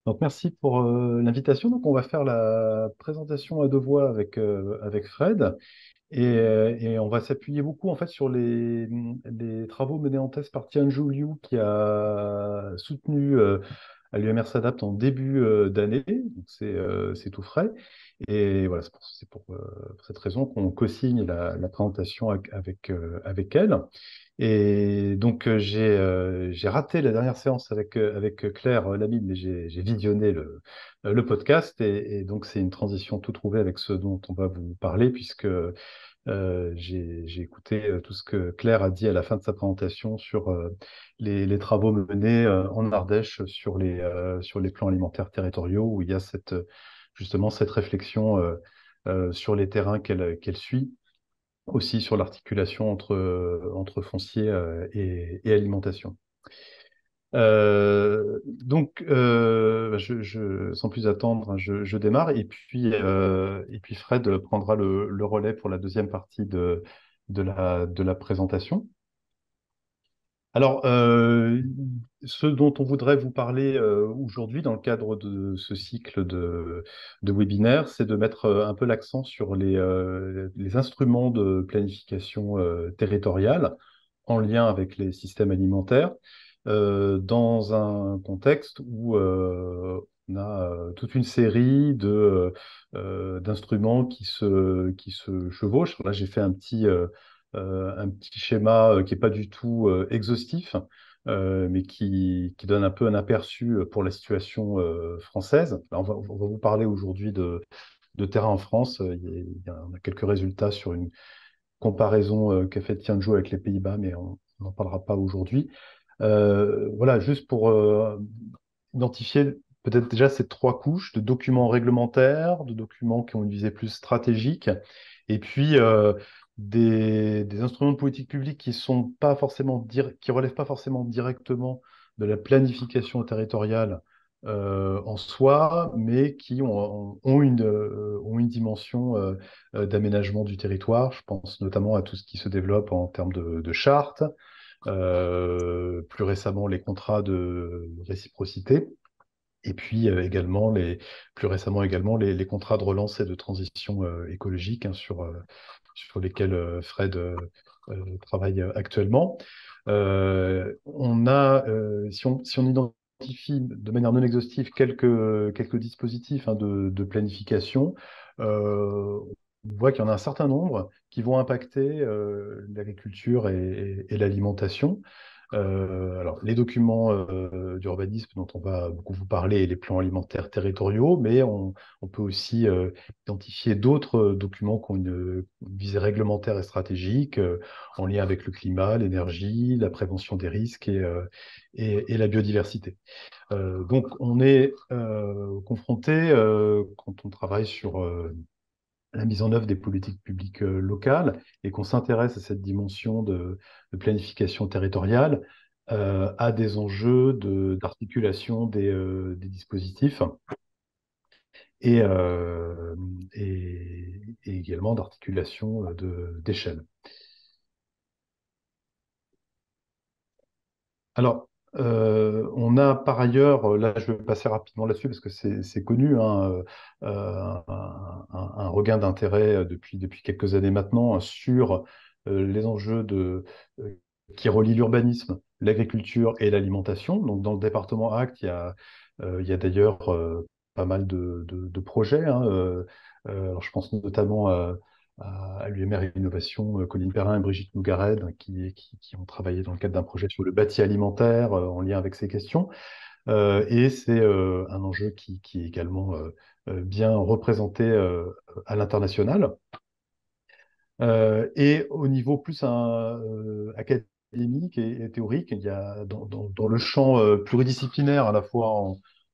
Donc, merci pour l'invitation. Donc, on va faire la présentation à deux voix avec Fred et on va s'appuyer beaucoup en fait sur les travaux menés en thèse par Tianju Liu qui a soutenu à l'UMR s'adapte en début d'année. Donc, c'est tout frais. Et voilà, pour cette raison qu'on co-signe la présentation avec elle. Et donc, j'ai raté la dernière séance avec Claire Lamine, mais j'ai visionné le podcast. Et donc, c'est une transition tout trouvée avec ce dont on va vous parler, puisque j'ai écouté tout ce que Claire a dit à la fin de sa présentation sur les travaux menés en Ardèche sur les plans alimentaires territoriaux, où il y a justement cette réflexion sur les terrains qu'elle suit aussi sur l'articulation entre foncier et alimentation. Sans plus attendre, hein, je démarre et puis Fred prendra le relais pour la deuxième partie de la présentation. Alors, ce dont on voudrait vous parler aujourd'hui dans le cadre de ce cycle de webinaires, c'est de mettre un peu l'accent sur les instruments de planification territoriale en lien avec les systèmes alimentaires, dans un contexte où on a toute une série d'instruments qui se chevauchent. Là, j'ai fait un petit schéma qui n'est pas du tout exhaustif, mais qui donne un peu un aperçu pour la situation française. Alors, on va vous parler aujourd'hui de terrain en France. On a quelques résultats sur une comparaison qu'a fait Tianjou avec les Pays-Bas, mais on n'en parlera pas aujourd'hui. Voilà, juste pour identifier peut-être déjà ces trois couches de documents réglementaires, de documents qui ont une visée plus stratégique, et puis des instruments de politique publique qui sont pas forcément qui relèvent pas forcément directement de la planification territoriale en soi, mais qui ont une dimension d'aménagement du territoire. Je pense notamment à tout ce qui se développe en termes de chartes, plus récemment les contrats de réciprocité, et puis plus récemment également les contrats de relance et de transition écologique, hein, sur lesquels Fred travaille actuellement. Si on identifie de manière non exhaustive quelques dispositifs, hein, de planification, on voit qu'il y en a un certain nombre qui vont impacter l'agriculture et l'alimentation. Alors, les documents d'urbanisme dont on va beaucoup vous parler, et les plans alimentaires territoriaux, mais on peut aussi identifier d'autres documents qui ont une visée réglementaire et stratégique en lien avec le climat, l'énergie, la prévention des risques et la biodiversité. Donc, on est confronté, quand on travaille sur la mise en œuvre des politiques publiques locales et qu'on s'intéresse à cette dimension de planification territoriale, à des enjeux d'articulation des dispositifs et, euh, et également d'articulation d'échelle. Alors, on a par ailleurs, là je vais passer rapidement là-dessus parce que c'est connu, hein, un regain d'intérêt depuis quelques années maintenant, hein, sur les enjeux qui relient l'urbanisme, l'agriculture et l'alimentation. Donc dans le département Acte, il y a d'ailleurs pas mal de projets, hein, alors je pense notamment à l'UMR Innovation, Colline Perrin et Brigitte Nougared, hein, qui ont travaillé dans le cadre d'un projet sur le bâti alimentaire en lien avec ces questions. Et c'est un enjeu qui est également bien représenté à l'international. Et au niveau plus académique et théorique, il y a dans le champ pluridisciplinaire, à la fois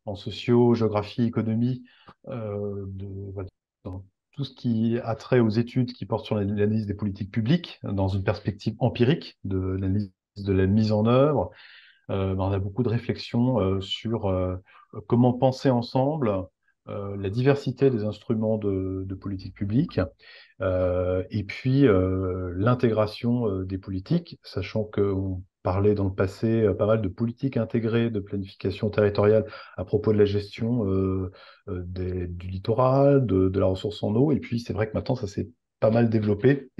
en socio, géographie, économie, voilà, dans tout ce qui a trait aux études qui portent sur l'analyse des politiques publiques, dans une perspective empirique de l'analyse de la mise en œuvre. On a beaucoup de réflexions sur comment penser ensemble la diversité des instruments de politique publique, et puis l'intégration des politiques, sachant qu'on parlé dans le passé pas mal de politiques intégrées de planification territoriale à propos de la gestion du littoral, de la ressource en eau. Et puis, c'est vrai que maintenant, ça s'est pas mal développé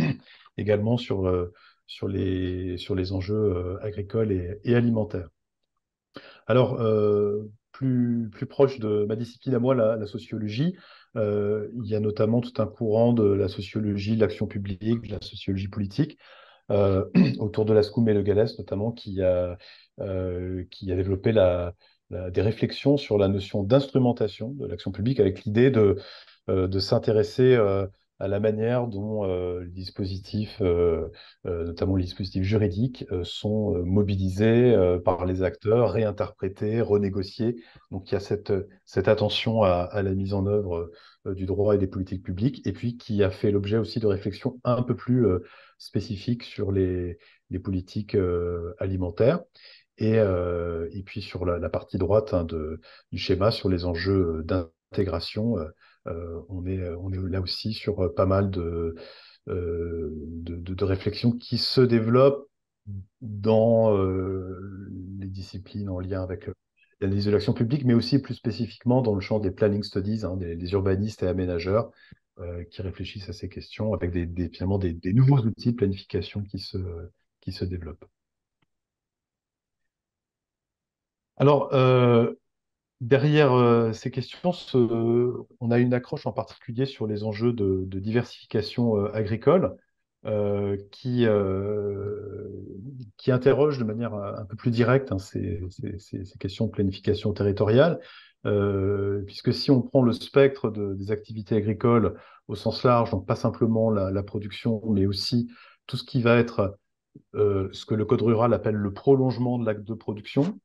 également sur les enjeux agricoles et alimentaires. Alors, plus proche de ma discipline à moi, la sociologie, il y a notamment tout un courant de la sociologie de l'action publique, de la sociologie politique, euh, autour de Lascaux et Le Gallès notamment, qui a développé des réflexions sur la notion d'instrumentation de l'action publique avec l'idée de s'intéresser à la manière dont les dispositifs, notamment les dispositifs juridiques, sont mobilisés par les acteurs, réinterprétés, renégociés. Donc il y a cette attention à la mise en œuvre du droit et des politiques publiques, et puis qui a fait l'objet aussi de réflexions un peu plus spécifiques sur les politiques alimentaires. Et puis sur la partie droite du schéma, sur les enjeux d'intégration, on est là aussi sur pas mal de réflexions qui se développent dans les disciplines en lien avec l'analyse de l'action publique, mais aussi plus spécifiquement dans le champ des planning studies, hein, des urbanistes et aménageurs qui réfléchissent à ces questions avec finalement des nouveaux outils de planification qui se développent. Alors, derrière ces questions, on a une accroche en particulier sur les enjeux de diversification agricole qui interroge de manière un peu plus directe, hein, ces questions de planification territoriale, puisque si on prend le spectre des activités agricoles au sens large, donc pas simplement la production, mais aussi tout ce qui va être ce que le Code rural appelle le prolongement de l'acte de production,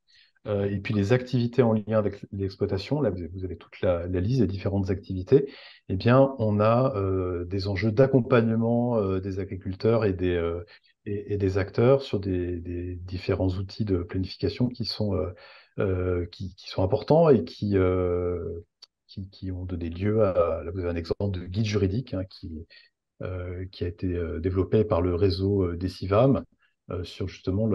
et puis les activités en lien avec l'exploitation, là vous avez toute la liste des différentes activités, eh bien on a des enjeux d'accompagnement des agriculteurs et des acteurs sur des différents outils de planification qui sont importants et qui ont donné lieu à, là vous avez un exemple de guide juridique hein, qui a été développé par le réseau des CIVAM sur justement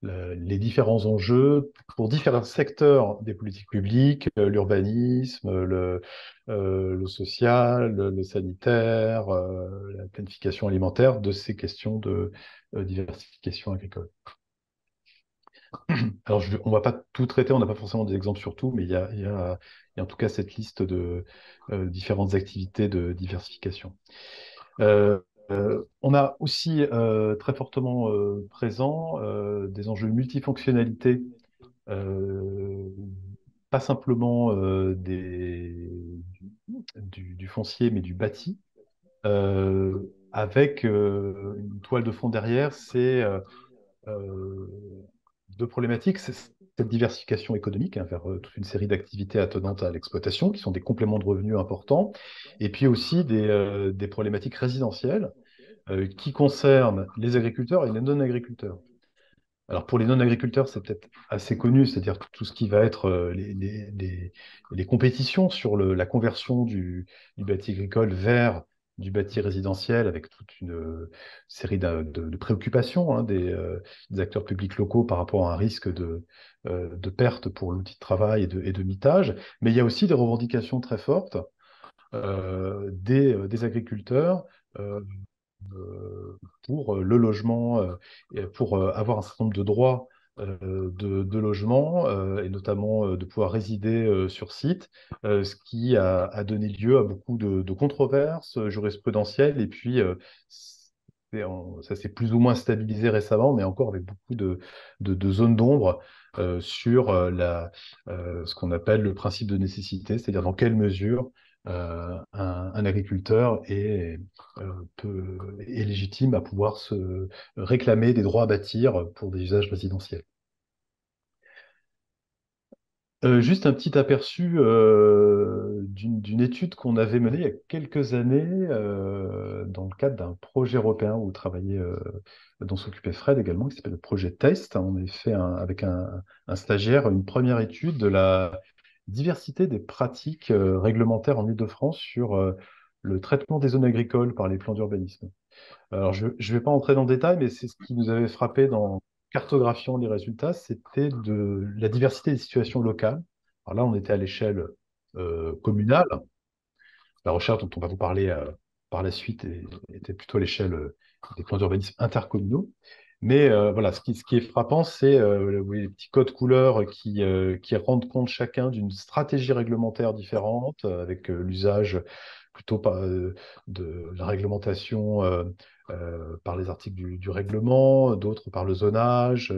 les différents enjeux pour différents secteurs des politiques publiques, l'urbanisme, le social, le sanitaire, la planification alimentaire, de ces questions de diversification agricole. Alors, on ne va pas tout traiter, on n'a pas forcément des exemples sur tout, mais il y a en tout cas cette liste de différentes activités de diversification. Euh, on a aussi très fortement présent des enjeux de multifonctionnalité, euh, pas simplement du foncier, mais du bâti, avec une toile de fond derrière, c'est euh, deux problématiques. C'est cette diversification économique hein, vers toute une série d'activités attenantes à l'exploitation, qui sont des compléments de revenus importants, et puis aussi des problématiques résidentielles qui concerne les agriculteurs et les non-agriculteurs. Alors pour les non-agriculteurs, c'est peut-être assez connu, c'est-à-dire tout ce qui va être les compétitions sur la conversion du bâti agricole vers du bâti résidentiel, avec toute une série de préoccupations hein, des acteurs publics locaux par rapport à un risque de perte pour l'outil de travail et de mitage. Mais il y a aussi des revendications très fortes des agriculteurs euh, pour le logement, et pour avoir un certain nombre de droits de logement, et notamment de pouvoir résider sur site, ce qui a donné lieu à beaucoup de controverses jurisprudentielles. Et puis, ça s'est plus ou moins stabilisé récemment, mais encore avec beaucoup de zones d'ombre sur ce qu'on appelle le principe de nécessité, c'est-à-dire dans quelle mesure un agriculteur est légitime à pouvoir se réclamer des droits à bâtir pour des usages résidentiels. Juste un petit aperçu d'une étude qu'on avait menée il y a quelques années dans le cadre d'un projet européen où travaillait, dont s'occupait Fred également, qui s'appelle le projet TEST. On avait fait avec un stagiaire une première étude de la diversité des pratiques réglementaires en Île-de-France sur le traitement des zones agricoles par les plans d'urbanisme. Alors, je ne vais pas entrer dans le détail, mais c'est ce qui nous avait frappé cartographiant les résultats, c'était de la diversité des situations locales. Alors là, on était à l'échelle communale. La recherche dont on va vous parler par la suite était plutôt à l'échelle des plans d'urbanisme intercommunaux. Mais voilà, ce qui est frappant, c'est les petits codes couleurs qui rendent compte chacun d'une stratégie réglementaire différente, avec l'usage plutôt de la réglementation par les articles du règlement, d'autres par le zonage,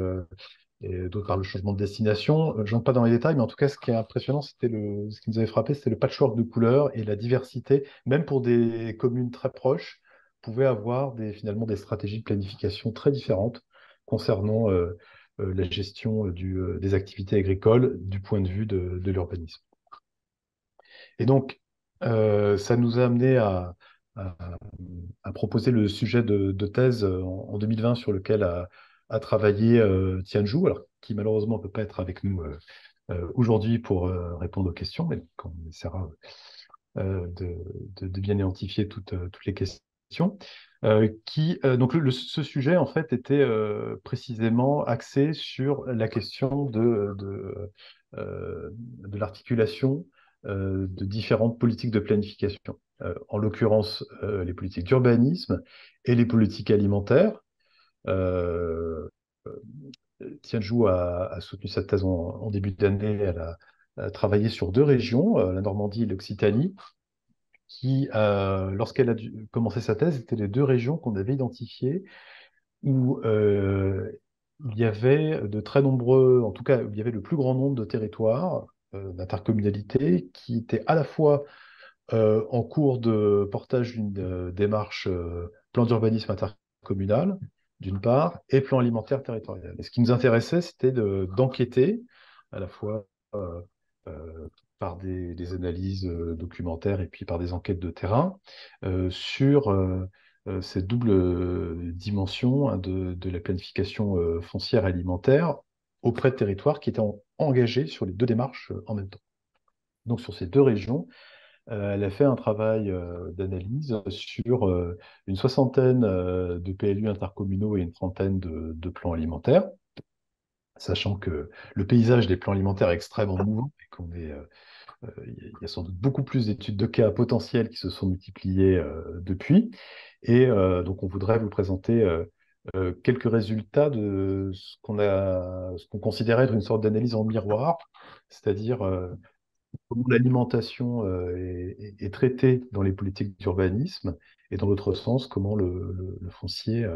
et d'autres par le changement de destination. Je n'entre pas dans les détails, mais en tout cas, ce qui est impressionnant, ce qui nous avait frappé, c'était le patchwork de couleurs et la diversité, même pour des communes très proches, pouvaient avoir finalement des stratégies de planification très différentes concernant la gestion des activités agricoles du point de vue de l'urbanisme. Et donc, ça nous a amené à- à proposer le sujet de thèse en 2020 sur lequel a travaillé Tianju, alors, qui malheureusement ne peut pas être avec nous aujourd'hui pour répondre aux questions, mais on essaiera de bien identifier toutes les questions. Donc ce sujet en fait était précisément axé sur la question de l'articulation de différentes politiques de planification. En l'occurrence, les politiques d'urbanisme et les politiques alimentaires. Euh, Tianju a soutenu cette thèse en début d'année. Elle a travaillé sur deux régions, la Normandie et l'Occitanie, qui, lorsqu'elle a commencé sa thèse, étaient les deux régions qu'on avait identifiées où il y avait de très nombreux, en tout cas, il y avait le plus grand nombre de territoires d'intercommunalité qui étaient à la fois en cours de portage d'une démarche plan d'urbanisme intercommunal, d'une part, et plan alimentaire territorial. Et ce qui nous intéressait, c'était d'enquêter à la fois euh, par des analyses documentaires et puis par des enquêtes de terrain sur cette double dimension hein, de la planification foncière et alimentaire auprès de territoires qui étaient engagés sur les deux démarches en même temps. Donc sur ces deux régions, elle a fait un travail d'analyse sur une soixantaine de PLU intercommunaux et une trentaine de plans alimentaires, sachant que le paysage des plans alimentaires est extrêmement mouvant et il y a sans doute beaucoup plus d'études de cas potentiels qui se sont multipliées depuis. Et donc, on voudrait vous présenter quelques résultats de ce qu'on considérait être une sorte d'analyse en miroir, c'est-à-dire comment l'alimentation est traitée dans les politiques d'urbanisme, et dans l'autre sens, comment le foncier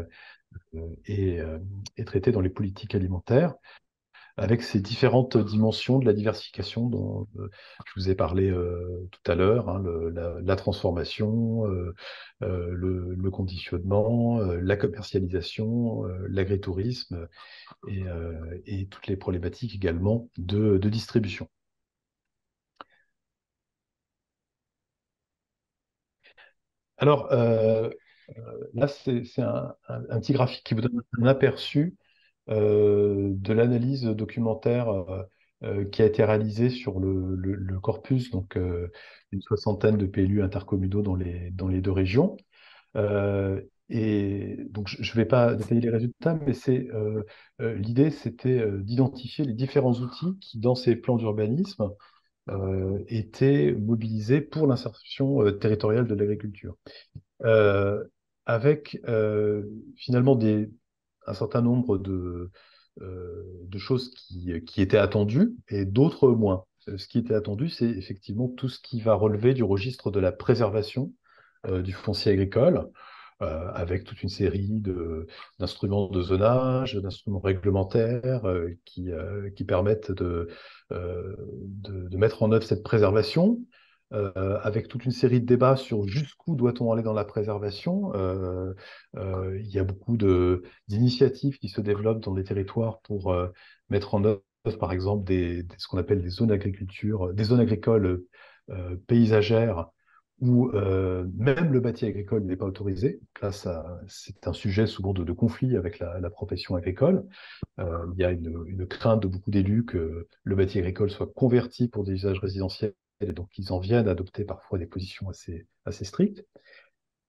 est, est traité dans les politiques alimentaires, avec ces différentes dimensions de la diversification dont je vous ai parlé tout à l'heure, hein, la transformation, le conditionnement, la commercialisation, l'agritourisme et toutes les problématiques également de distribution. Alors, là, c'est un petit graphique qui vous donne un aperçu de l'analyse documentaire qui a été réalisée sur le corpus, donc une soixantaine de PLU intercommunaux dans les deux régions. Et donc, je ne vais pas détailler les résultats, mais l'idée, c'était d'identifier les différents outils qui, dans ces plans d'urbanisme, étaient mobilisés pour l'insertion territoriale de l'agriculture euh, avec finalement un certain nombre de choses qui étaient attendues et d'autres moins. Ce qui était attendu, c'est effectivement tout ce qui va relever du registre de la préservation du foncier agricole, avec toute une série d'instruments de zonage, d'instruments réglementaires qui permettent de mettre en œuvre cette préservation avec toute une série de débats sur jusqu'où doit-on aller dans la préservation. Il y a beaucoup d'initiatives qui se développent dans les territoires pour mettre en œuvre, par exemple, ce qu'on appelle des zones agriculture, des zones agricoles paysagères où même le bâti agricole n'est pas autorisé. Là, c'est un sujet souvent de conflit avec la profession agricole. Il y a une crainte de beaucoup d'élus que le bâti agricole soit converti pour des usages résidentiels, et donc ils en viennent à adopter parfois des positions assez strictes.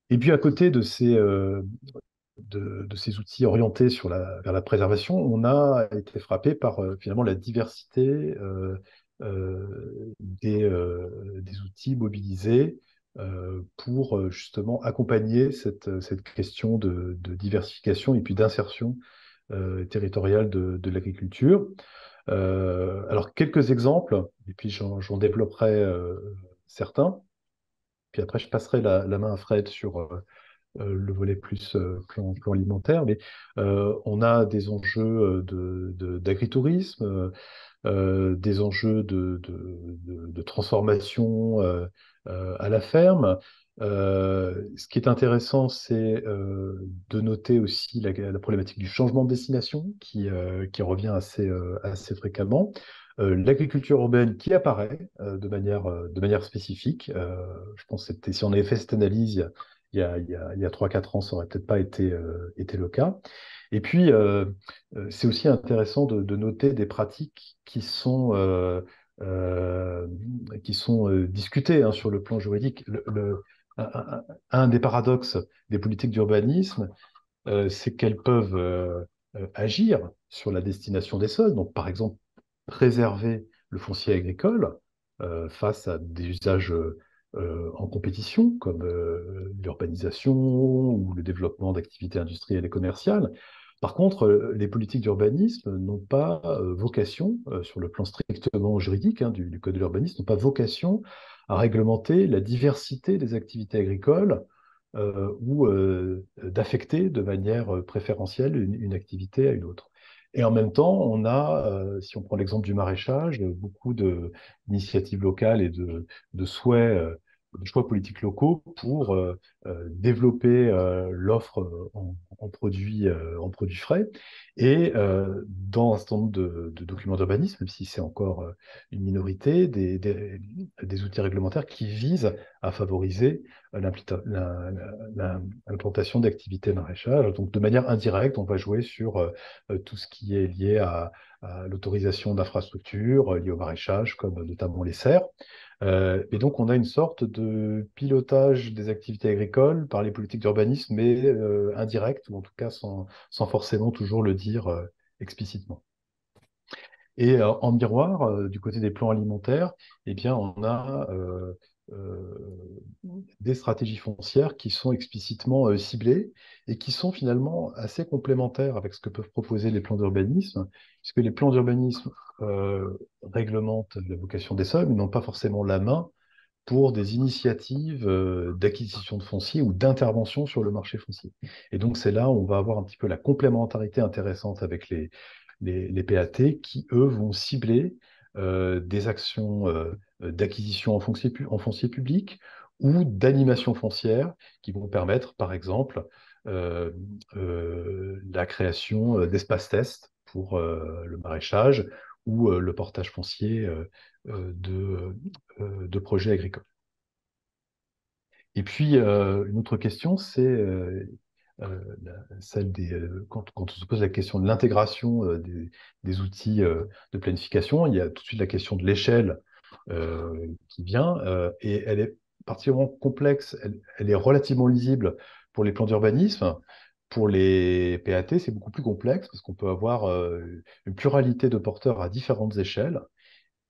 Et puis à côté de ces outils orientés vers la préservation, on a été frappé par finalement la diversité des outils mobilisés pour justement accompagner cette question de diversification et puis d'insertion territoriale de l'agriculture. Alors, quelques exemples, et puis j'en développerai certains. Puis après, je passerai la main à Fred sur le volet plus plan alimentaire. Mais on a des enjeux d'agritourisme, des enjeux de transformation à la ferme. Ce qui est intéressant, c'est de noter aussi la problématique du changement de destination qui revient assez fréquemment. L'agriculture urbaine qui apparaît de manière spécifique. Je pense que si on avait fait cette analyse il y a 3-4 ans, ça aurait peut-être pas été le cas. Et puis, c'est aussi intéressant de noter des pratiques euh, qui sont discutées hein, sur le plan juridique. Un des paradoxes des politiques d'urbanisme, c'est qu'elles peuvent agir sur la destination des sols. Donc, par exemple, préserver le foncier agricole face à des usages en compétition, comme l'urbanisation ou le développement d'activités industrielles et commerciales. Par contre, les politiques d'urbanisme n'ont pas vocation, sur le plan strictement juridique hein, du Code de l'urbanisme, n'ont pas vocation à réglementer la diversité des activités agricoles ou d'affecter de manière préférentielle une activité à une autre. Et en même temps, on a, si on prend l'exemple du maraîchage, beaucoup d'initiatives locales et de souhaits, de choix politiques locaux pour développer l'offre en produits frais. Et dans un certain nombre de documents d'urbanisme, même si c'est encore une minorité, des outils réglementaires qui visent à favoriser l'implantation d'activités maraîchage. Donc, de manière indirecte, on va jouer sur tout ce qui est lié à l'autorisation d'infrastructures liées au maraîchage, comme notamment les serres. Et donc, on a une sorte de pilotage des activités agricoles par les politiques d'urbanisme, mais indirect, ou en tout cas sans forcément toujours le dire explicitement. Et en miroir, du côté des plans alimentaires, eh bien, on a des stratégies foncières qui sont explicitement ciblées et qui sont finalement assez complémentaires avec ce que peuvent proposer les plans d'urbanisme, puisque les plans d'urbanisme réglementent la vocation des sols, mais n'ont pas forcément la main pour des initiatives d'acquisition de foncier ou d'intervention sur le marché foncier. Et donc, c'est là où on va avoir un petit peu la complémentarité intéressante avec les PAT qui, eux, vont cibler des actions d'acquisition en foncier public ou d'animation foncière qui vont permettre, par exemple, euh, la création d'espaces tests pour le maraîchage ou le portage foncier de projets agricoles. Et puis, une autre question, c'est celle quand on se pose la question de l'intégration des outils de planification, il y a tout de suite la question de l'échelle qui vient, et elle est particulièrement complexe, elle est relativement lisible pour les plans d'urbanisme. Pour les PAT, c'est beaucoup plus complexe parce qu'on peut avoir une pluralité de porteurs à différentes échelles.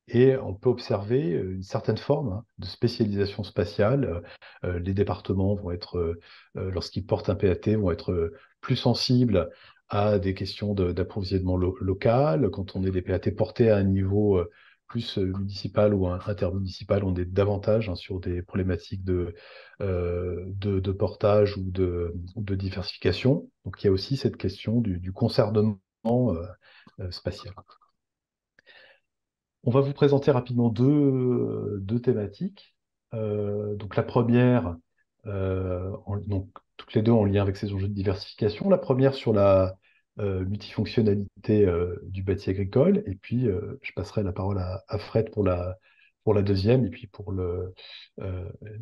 Et on peut observer une certaine forme hein, de spécialisation spatiale. Les départements vont être, lorsqu'ils portent un PAT, vont être plus sensibles à des questions d'approvisionnement local. Quand on est des PAT portés à un niveau plus municipal ou intermunicipal, on est davantage hein, sur des problématiques de portage ou de diversification. Donc il y a aussi cette question du concernement spatial. On va vous présenter rapidement deux thématiques. Donc la première, donc toutes les deux en lien avec ces enjeux de diversification. La première sur la multifonctionnalité du bâti agricole, et puis je passerai la parole à Fred pour la deuxième, et puis pour euh,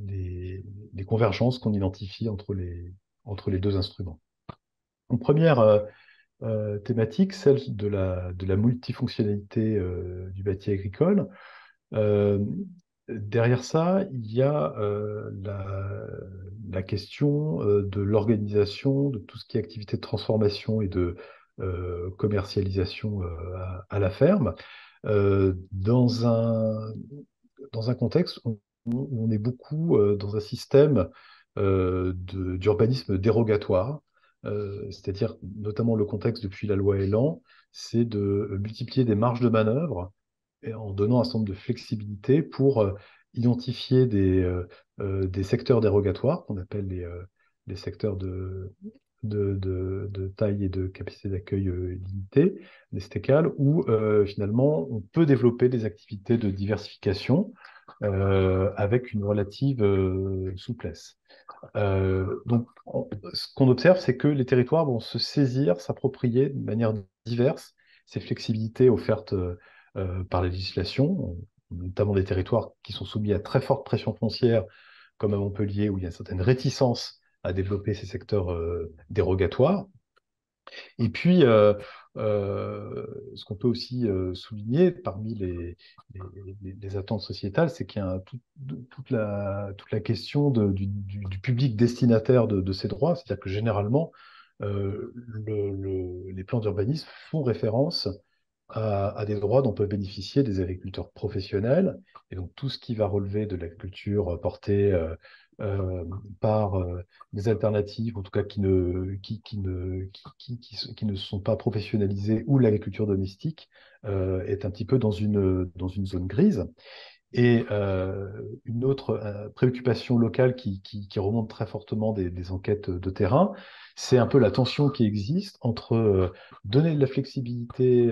les convergences qu'on identifie entre les deux instruments. Donc, première thématique, celle de la multifonctionnalité du bâti agricole. Euh, Derrière ça, il y a la question de l'organisation de tout ce qui est activité de transformation et de commercialisation à la ferme, dans un contexte où on est beaucoup dans un système d'urbanisme dérogatoire, c'est-à-dire notamment le contexte depuis la loi Elan, c'est de multiplier des marges de manœuvre et en donnant un certain nombre de flexibilité pour identifier des secteurs dérogatoires qu'on appelle les secteurs de taille et de capacité d'accueil limitée, les STECAL, où finalement on peut développer des activités de diversification avec une relative souplesse. Ce qu'on observe, c'est que les territoires vont se saisir, s'approprier de manière diverse ces flexibilités offertes par la législation, notamment des territoires qui sont soumis à très forte pression foncière, comme à Montpellier, où il y a une certaine réticence à développer ces secteurs dérogatoires. Et puis, ce qu'on peut aussi souligner parmi les attentes sociétales, c'est qu'il y a toute la question du public destinataire de ces droits. C'est-à-dire que généralement, les plans d'urbanisme font référence à des droits dont peuvent bénéficier des agriculteurs professionnels. Et donc tout ce qui va relever de l'agriculture portée euh, par des alternatives, en tout cas qui ne sont pas professionnalisées, ou l'agriculture domestique, est un petit peu dans une zone grise. Et une autre préoccupation locale qui remonte très fortement des enquêtes de terrain, c'est un peu la tension qui existe entre donner de la flexibilité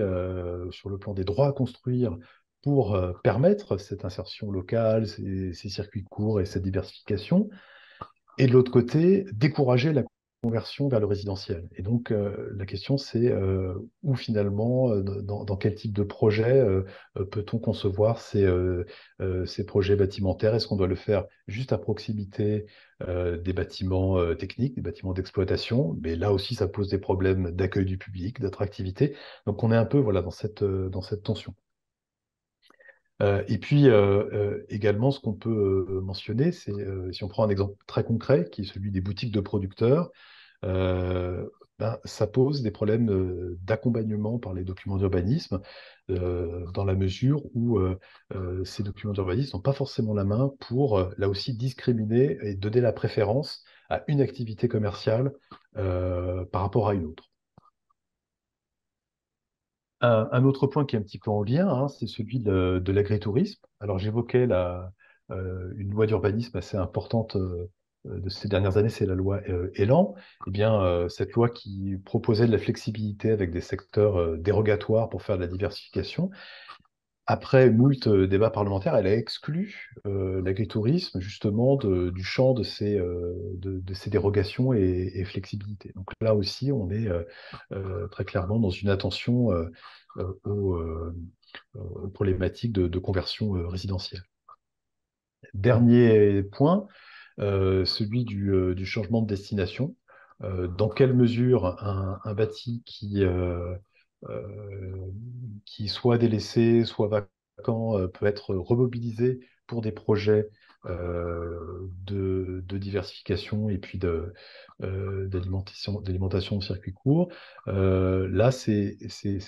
sur le plan des droits à construire pour permettre cette insertion locale, ces circuits courts et cette diversification, et de l'autre côté, décourager la conversion vers le résidentiel. Et donc, la question, c'est où finalement, dans quel type de projet peut-on concevoir ces projets bâtimentaires? Est-ce qu'on doit le faire juste à proximité des bâtiments techniques, des bâtiments d'exploitation? Mais là aussi, ça pose des problèmes d'accueil du public, d'attractivité. Donc, on est un peu voilà, dans cette tension. Et puis également, ce qu'on peut mentionner, c'est si on prend un exemple très concret, qui est celui des boutiques de producteurs, ça pose des problèmes d'accompagnement par les documents d'urbanisme, dans la mesure où ces documents d'urbanisme n'ont pas forcément la main pour, là aussi, discriminer et donner la préférence à une activité commerciale par rapport à une autre. Un autre point qui est un petit peu en lien, hein, c'est celui de l'agritourisme. Alors j'évoquais une loi d'urbanisme assez importante de ces dernières années, c'est la loi Elan. Eh bien, cette loi qui proposait de la flexibilité avec des secteurs dérogatoires pour faire de la diversification, après moult débats parlementaires, elle a exclu l'agritourisme justement du champ de ces dérogations et flexibilités. Donc là aussi, on est très clairement dans une attention euh, aux, euh, aux problématiques de conversion résidentielle. Dernier point, celui du changement de destination. Dans quelle mesure un bâti euh, qui soit délaissé, soit vacant, peut être remobilisé pour des projets de diversification et puis d'alimentation de circuits courts. Là, c'est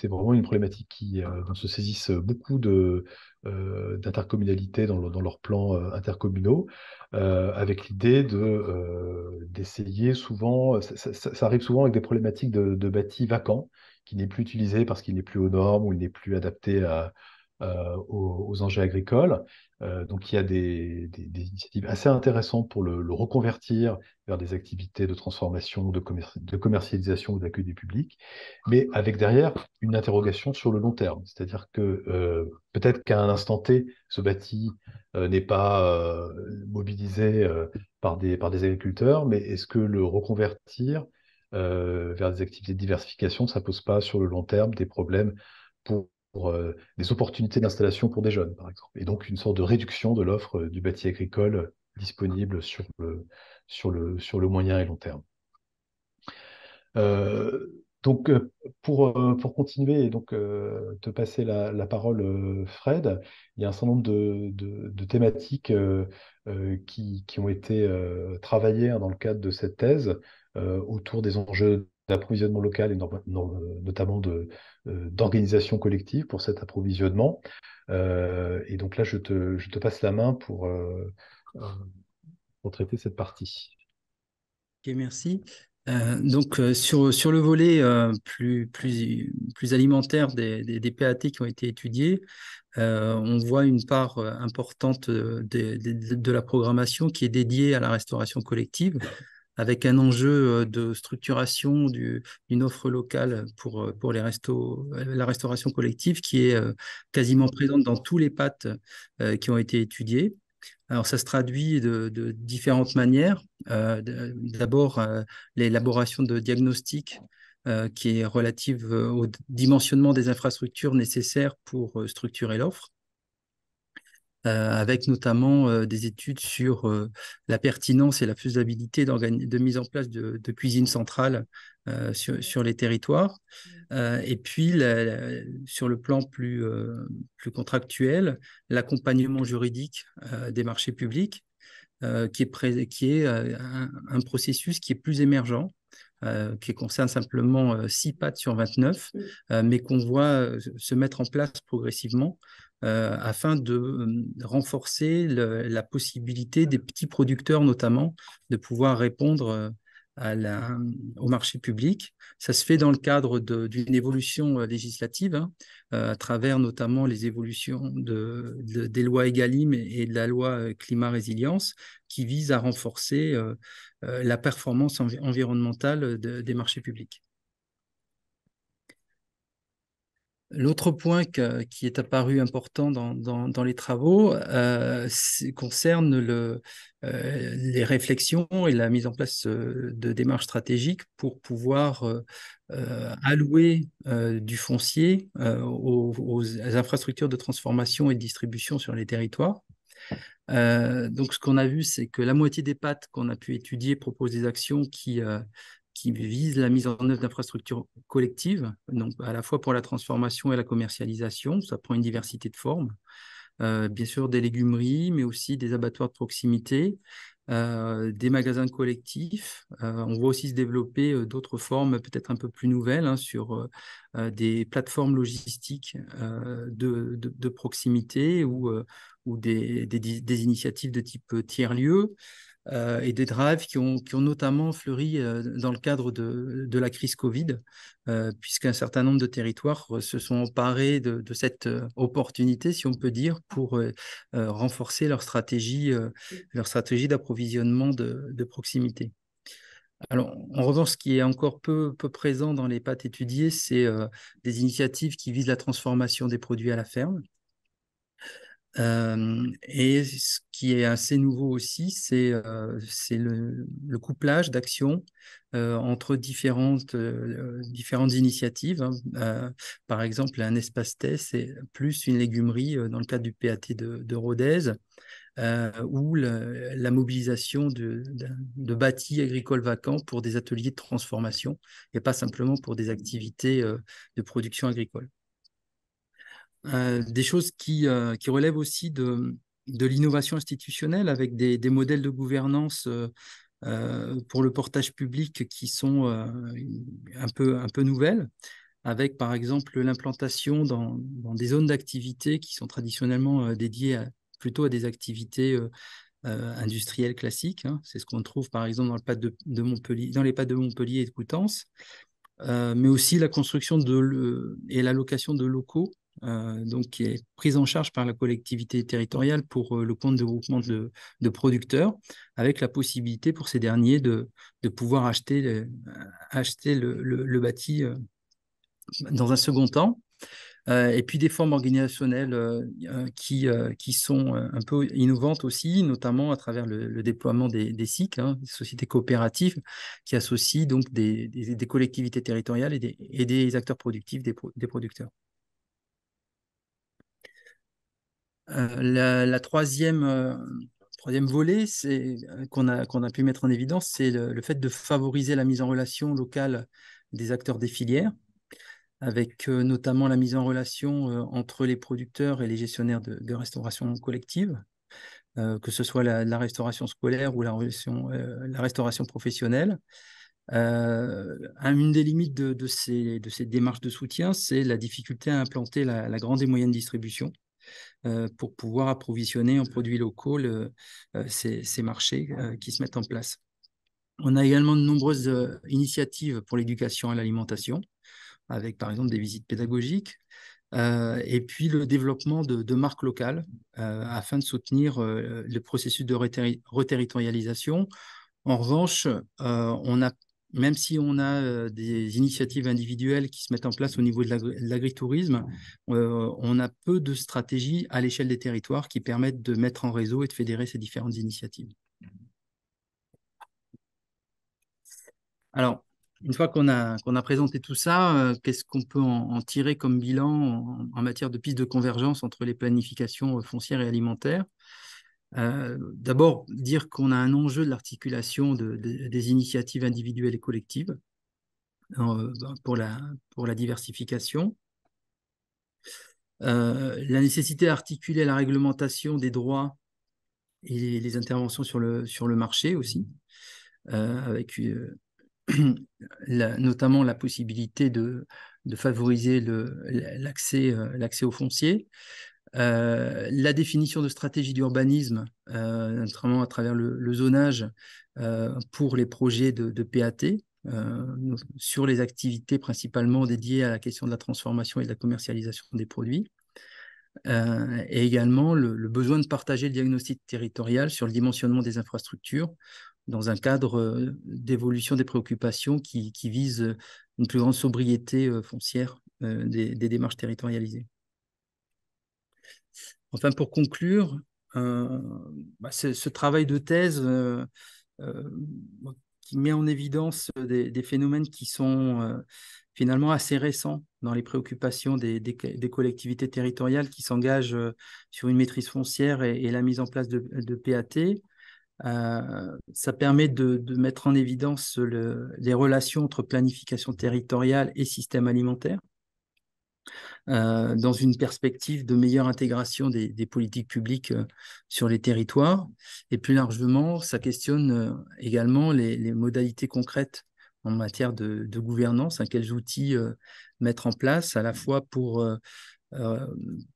vraiment une problématique dont se saisissent beaucoup d'intercommunalités dans leurs plans intercommunaux, avec l'idée d'essayer souvent, ça arrive souvent avec des problématiques de bâti vacant, qui n'est plus utilisé parce qu'il n'est plus aux normes ou il n'est plus adapté aux enjeux agricoles. Donc il y a des initiatives assez intéressantes pour le reconvertir vers des activités de transformation, de commercialisation ou d'accueil du public, mais avec derrière une interrogation sur le long terme. C'est-à-dire que peut-être qu'à un instant T, ce bâti n'est pas mobilisé par des agriculteurs, mais est-ce que le reconvertir vers des activités de diversification, ça pose pas sur le long terme des problèmes pour des opportunités d'installation pour des jeunes, par exemple, et donc une sorte de réduction de l'offre du bâti agricole disponible sur le moyen et long terme. Euh, Donc, pour continuer et donc te passer la parole, Fred, il y a un certain nombre de thématiques qui ont été travaillées, hein, dans le cadre de cette thèse autour des enjeux d'approvisionnement local et notamment d'organisation collective pour cet approvisionnement. Et donc là, je te passe la main euh, pour traiter cette partie. Ok, merci. Sur le volet plus alimentaire des PAT qui ont été étudiés, on voit une part importante de la programmation qui est dédiée à la restauration collective, avec un enjeu de structuration d'une offre locale pour la restauration collective qui est quasiment présente dans tous les PAT qui ont été étudiés. Alors, ça se traduit de différentes manières. D'abord, l'élaboration de diagnostics qui est relative au dimensionnement des infrastructures nécessaires pour structurer l'offre, avec notamment des études sur la pertinence et la faisabilité de mise en place de cuisine centrale sur les territoires. Et puis, sur le plan plus contractuel, l'accompagnement juridique des marchés publics, qui est un processus qui est plus émergent, qui concerne simplement 6 pattes sur 29, mais qu'on voit se mettre en place progressivement afin de renforcer la possibilité des petits producteurs notamment de pouvoir répondre à au marché public. Ça se fait dans le cadre d'une évolution législative, hein, à travers notamment les évolutions des lois Egalim et de la loi Climat Résilience, qui visent à renforcer la performance environnementale des marchés publics. L'autre point qui est apparu important dans les travaux concerne les réflexions et la mise en place de démarches stratégiques pour pouvoir allouer du foncier aux infrastructures de transformation et de distribution sur les territoires. Donc, ce qu'on a vu, c'est que la moitié des PAT qu'on a pu étudier proposent des actions qui visent la mise en œuvre d'infrastructures collectives, donc à la fois pour la transformation et la commercialisation. Ça prend une diversité de formes. Bien sûr, des légumeries, mais aussi des abattoirs de proximité, des magasins collectifs. On voit aussi se développer d'autres formes peut-être un peu plus nouvelles, hein, sur des plateformes logistiques de proximité ou des initiatives de type tiers-lieu. Et des drives qui ont notamment fleuri dans le cadre de la crise Covid, puisqu'un certain nombre de territoires se sont emparés de cette opportunité, si on peut dire, pour renforcer leur stratégie d'approvisionnement de proximité. Alors, en revanche, ce qui est encore peu présent dans les pâtes étudiées, c'est des initiatives qui visent la transformation des produits à la ferme. Et ce qui est assez nouveau aussi, c'est le couplage d'actions entre différentes initiatives, hein. Par exemple, un espace test, c'est plus une légumerie dans le cadre du PAT de Rodez, ou la mobilisation de bâtis agricoles vacants pour des ateliers de transformation et pas simplement pour des activités de production agricole. Des choses qui relèvent aussi de l'innovation institutionnelle avec des modèles de gouvernance pour le portage public qui sont un peu nouvelles, avec par exemple l'implantation dans des zones d'activité qui sont traditionnellement dédiées plutôt à des activités industrielles classiques, hein. C'est ce qu'on trouve par exemple dans le PAT de Montpellier, dans les PAT de Montpellier et de Coutances, mais aussi la construction et la location de locaux, donc qui est prise en charge par la collectivité territoriale pour le compte de groupements de producteurs, avec la possibilité pour ces derniers de pouvoir acheter le bâti dans un second temps. Et puis des formes organisationnelles qui sont un peu innovantes aussi, notamment à travers le déploiement des SIC, hein, des sociétés coopératives, qui associent donc des collectivités territoriales et des acteurs productifs, des producteurs. La troisième volet qu'on a pu mettre en évidence, c'est le fait de favoriser la mise en relation locale des acteurs des filières, avec notamment la mise en relation entre les producteurs et les gestionnaires de restauration collective, que ce soit la restauration scolaire ou la restauration professionnelle. Une des limites de ces démarches de soutien, c'est la difficulté à implanter la grande et moyenne distribution pour pouvoir approvisionner en produits locaux ces marchés qui se mettent en place. On a également de nombreuses initiatives pour l'éducation à l'alimentation, avec par exemple des visites pédagogiques, et puis le développement de marques locales afin de soutenir le processus de reterritorialisation. En revanche, même si on a des initiatives individuelles qui se mettent en place au niveau de l'agritourisme, on a peu de stratégies à l'échelle des territoires qui permettent de mettre en réseau et de fédérer ces différentes initiatives. Alors, une fois qu'on a présenté tout ça, qu'est-ce qu'on peut en tirer comme bilan en matière de pistes de convergence entre les planifications foncières et alimentaires? D'abord, dire qu'on a un enjeu de l'articulation des initiatives individuelles et collectives pour la diversification. La nécessité d'articuler la réglementation des droits et les interventions sur le marché aussi, avec notamment la possibilité de favoriser l'accès au foncier. La définition de stratégies d'urbanisme, notamment à travers le zonage pour les projets de PAT, sur les activités principalement dédiées à la question de la transformation et de la commercialisation des produits. Et également le besoin de partager le diagnostic territorial sur le dimensionnement des infrastructures dans un cadre d'évolution des préoccupations qui vise une plus grande sobriété foncière des démarches territorialisées. Enfin, pour conclure, ce travail de thèse qui met en évidence des phénomènes qui sont finalement assez récents dans les préoccupations des collectivités territoriales qui s'engagent sur une maîtrise foncière et la mise en place de PAT. Ça permet de mettre en évidence les relations entre planification territoriale et système alimentaire, dans une perspective de meilleure intégration des politiques publiques sur les territoires. Et plus largement, ça questionne également les modalités concrètes en matière de gouvernance, quels outils mettre en place à la fois pour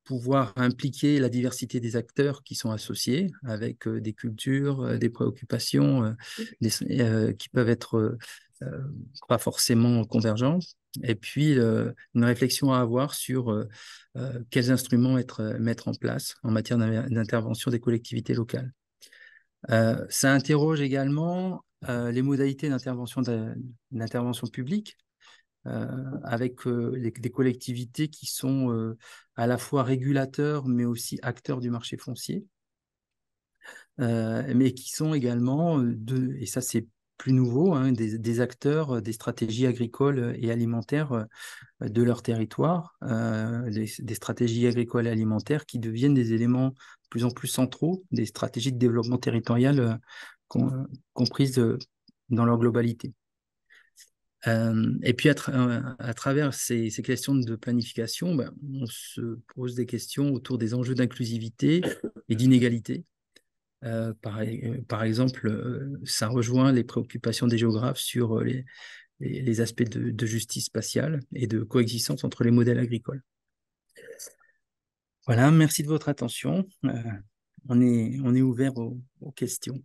pouvoir impliquer la diversité des acteurs qui sont associés avec des cultures, des préoccupations qui peuvent être pas forcément convergentes, et puis une réflexion à avoir sur quels instruments mettre en place en matière d'intervention des collectivités locales. Ça interroge également les modalités d'intervention publique, avec des collectivités qui sont à la fois régulateurs, mais aussi acteurs du marché foncier, mais qui sont également, et ça c'est plus nouveau, des acteurs des stratégies agricoles et alimentaires de leur territoire, des stratégies agricoles et alimentaires qui deviennent des éléments de plus en plus centraux des stratégies de développement territorial comprises dans leur globalité. Et puis, à travers ces questions de planification, on se pose des questions autour des enjeux d'inclusivité et d'inégalité. Par exemple, ça rejoint les préoccupations des géographes sur les aspects de justice spatiale et de coexistence entre les modèles agricoles. Voilà, merci de votre attention. On est ouvert aux questions.